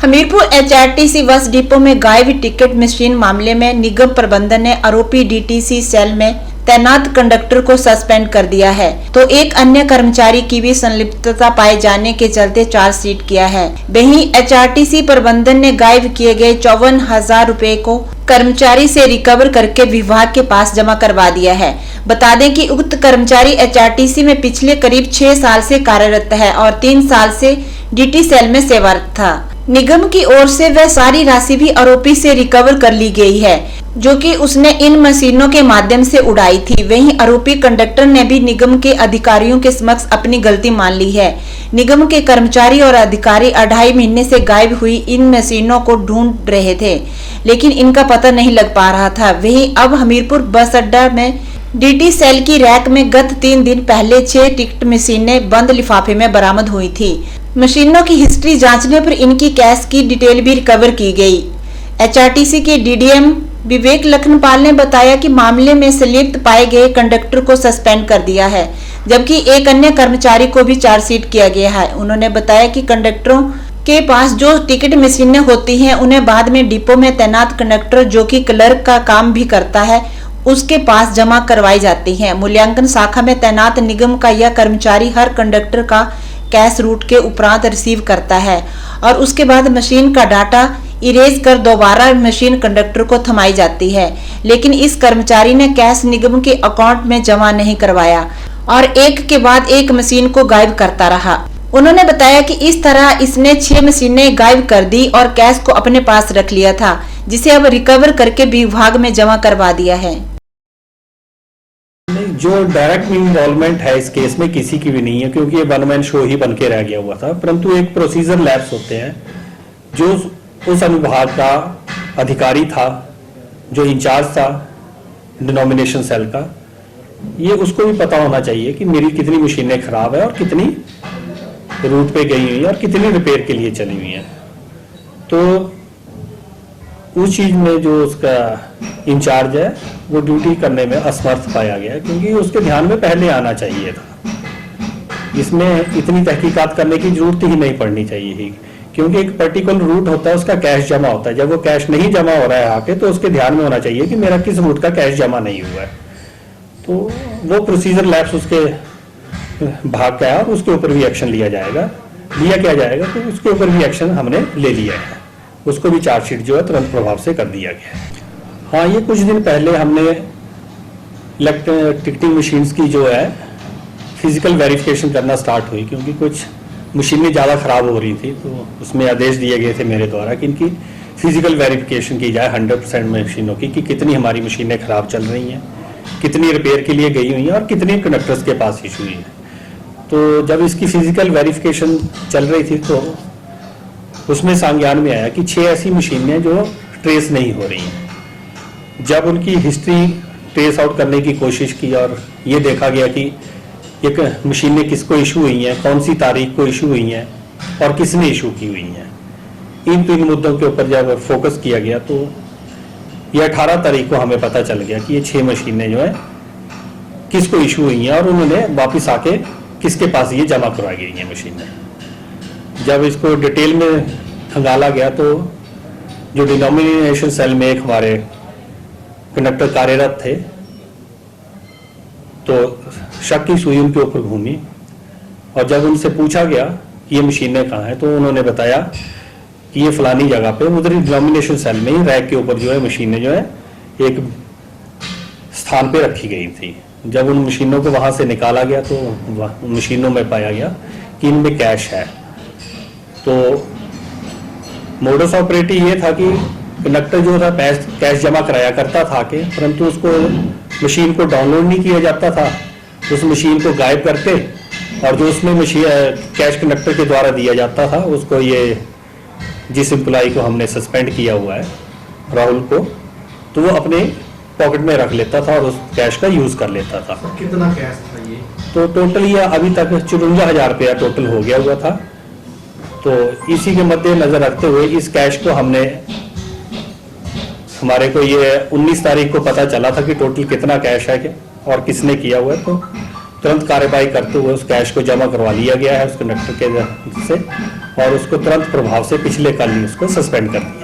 Hamirpur HRTC bus depot में गायब ticket machine मामले में निगम प्रबंधन ने आरोपी डीटीसी सेल में तैनात कंडक्टर को सस्पेंड कर दिया है, तो एक अन्य कर्मचारी की भी संलिप्तता पाए जाने के चलते चार्जशीट किया है। वहीं एचआरटीसी प्रबंधन ने गायब किए गए 54,000 रुपए को कर्मचारी से रिकवर करके विभाग के पास जमा करवा दिया है। बता दें कि उक्त कर्मचारी एचआरटीसी में पिछले करीब 6 साल से कार्यरत है और 3 साल से डीटी सेल में सेवारत था। निगम की ओर से वह सारी राशि भी आरोपी से रिकवर कर ली गई है, जो कि उसने इन मशीनों के माध्यम से उड़ाई थी। वहीं आरोपी कंडक्टर ने भी निगम के अधिकारियों के समक्ष अपनी गलती मान ली है। निगम के कर्मचारी और अधिकारी 2.5 महीने से गायब हुई इन मशीनों को ढूंढ रहे थे, लेकिन इनका पता नहीं लग पा रहा था। वहीं अब हमीरपुर बस अड्डा में डीटी सेल की रैक में गत 3 दिन पहले 6 टिकट मशीनें बंद लिफाफे में बरामद हुई थी। मशीनों की हिस्ट्री जांचने पर इनकी कैश की डिटेल भी रिकवर की गई। एचआरटीसी के डीडीएम विवेक लखनपाल ने बताया कि मामले में संलिप्त पाए गए कंडक्टर को सस्पेंड कर दिया है, जबकि एक अन्य कर्मचारी को भी चार्जशीट किया गया है। उन्होंने बताया कि कंडक्टरों के पास जो टिकट मशीनें होती हैं, उन्हें बाद में डिपो में तैनात कंडक्टर, जो कि क्लर्क का काम भी करता है, उसके पास जमा करवाई जाती हैं। मूल्यांकन शाखा में तैनात निगम का यह कर्मचारी हर कंडक्टर का कैश रूट के उपरांत रिसीव करता है और उसके बाद मशीन का डाटा इरेज कर दोबारा मशीन कंडक्टर को थमाई जाती है। लेकिन इस कर्मचारी ने कैश निगम के अकाउंट में जमा नहीं करवाया और एक के बाद एक मशीन को गायब करता रहा। उन्होंने बताया कि इस तरह इसने 6 मशीनें गायब कर दी और कैश को अपने पास रख लिया था, जिसे अब रिकवर करके विभाग में जमा करवा दिया है। जो डायरेक्ट इन्वॉल्वमेंट है इस केस में किसी की भी नहीं है, क्योंकि ये वन मैन शो ही बन के रह गया हुआ था। परंतु एक प्रोसीजर लैप्स होते हैं, जो उस अनुभाग का अधिकारी था, जो इंचार्ज था डिनोमिनेशन सेल का, ये उसको भी पता होना चाहिए कि मेरी कितनी मशीनें खराब है और कितनी रूट पे गई हुई है और कितनी रिपेयर के लिए चली हुई है। तो उस चीज में जो उसका इंचार्ज है वो ड्यूटी करने में असमर्थ पाया गया, क्योंकि उसके ध्यान में पहले आना चाहिए था। इसमें इतनी तहकीकात करने की जरूरत ही नहीं पड़नी चाहिए ही, क्योंकि एक पर्टिकुलर रूट होता है, उसका कैश जमा होता है। जब वो कैश नहीं जमा हो रहा है आके, तो उसके ध्यान में होना चाहिए कि मेरा किस रूट का कैश जमा नहीं हुआ है। तो वो प्रोसीजर लैप्स उसके भाग का है और उसके ऊपर भी एक्शन लिया जाएगा। तो उसके ऊपर भी एक्शन हमने ले लिया है। उसको भी चार्जशीट जो है तुरंत प्रभाव से कर दिया गया है। हाँ, ये कुछ दिन पहले हमने टिकटिंग मशीन्स की जो है फिजिकल वेरिफिकेशन करना स्टार्ट हुई, क्योंकि कुछ मशीनें ज़्यादा ख़राब हो रही थी। तो उसमें आदेश दिए गए थे मेरे द्वारा कि इनकी फिजिकल वेरिफिकेशन की जाए 100% मशीनों की, कि कितनी हमारी मशीनें ख़राब चल रही हैं, कितनी रिपेयर के लिए गई हुई हैं और कितने कंडक्टर्स के पास इशू हुई है। तो जब इसकी फिजिकल वेरिफिकेशन चल रही थी, तो उसमें संज्ञान में आया कि 6 ऐसी मशीनें जो ट्रेस नहीं हो रही हैं। जब उनकी हिस्ट्री ट्रेस आउट करने की कोशिश की और ये देखा गया कि ये मशीनें किसको इशू हुई हैं, कौन सी तारीख को इशू हुई हैं और किसने इशू की हुई हैं, इन 3 मुद्दों के ऊपर जब फोकस किया गया, तो ये 18 तारीख को हमें पता चल गया कि ये 6 मशीनें जो है किसको इशू हुई हैं और उन्होंने वापस आके किसके पास ये जमा करवाई गई हैं मशीनें। जब इसको डिटेल में खंगाला गया, तो जो डिनोमिनेशन सेल में एक हमारे कंडक्टर कार्यरत थे, तो शक की सुई उनके ऊपर घूमी और जब उनसे पूछा गया कि ये मशीनें कहाँ हैं, तो उन्होंने बताया कि ये फलानी जगह पे उधर डिनोमिनेशन सेल में ही रैक के ऊपर जो है मशीनें जो है एक स्थान पे रखी गई थी। जब उन मशीनों को वहां से निकाला गया, तो मशीनों में पाया गया कि इनमें कैश है। तो मोडस ऑपरेटी ये था कि कंडक्टर जो था कैश जमा कराया करता था कि, परंतु उसको मशीन को डाउनलोड नहीं किया जाता था। उस मशीन को गायब करके और जो उसमें मशीन कैश कंडक्टर के द्वारा दिया जाता था, उसको ये जिस एम्प्लॉय को हमने सस्पेंड किया हुआ है, राहुल को, तो वो अपने पॉकेट में रख लेता था और उस कैश का यूज कर लेता था। कितना कैश था ये? तो टोटल ये अभी तक 54,000 रुपया टोटल हो गया हुआ था। तो इसी के मद्देनजर रखते हुए इस कैश को हमने, हमारे को ये 19 तारीख को पता चला था कि टोटल कितना कैश है और किसने किया हुआ है। तो तुरंत कार्रवाई करते हुए उस कैश को जमा करवा लिया गया है उस कंडक्टर के से, और उसको तुरंत प्रभाव से पिछले कल ही उसको सस्पेंड कर दिया।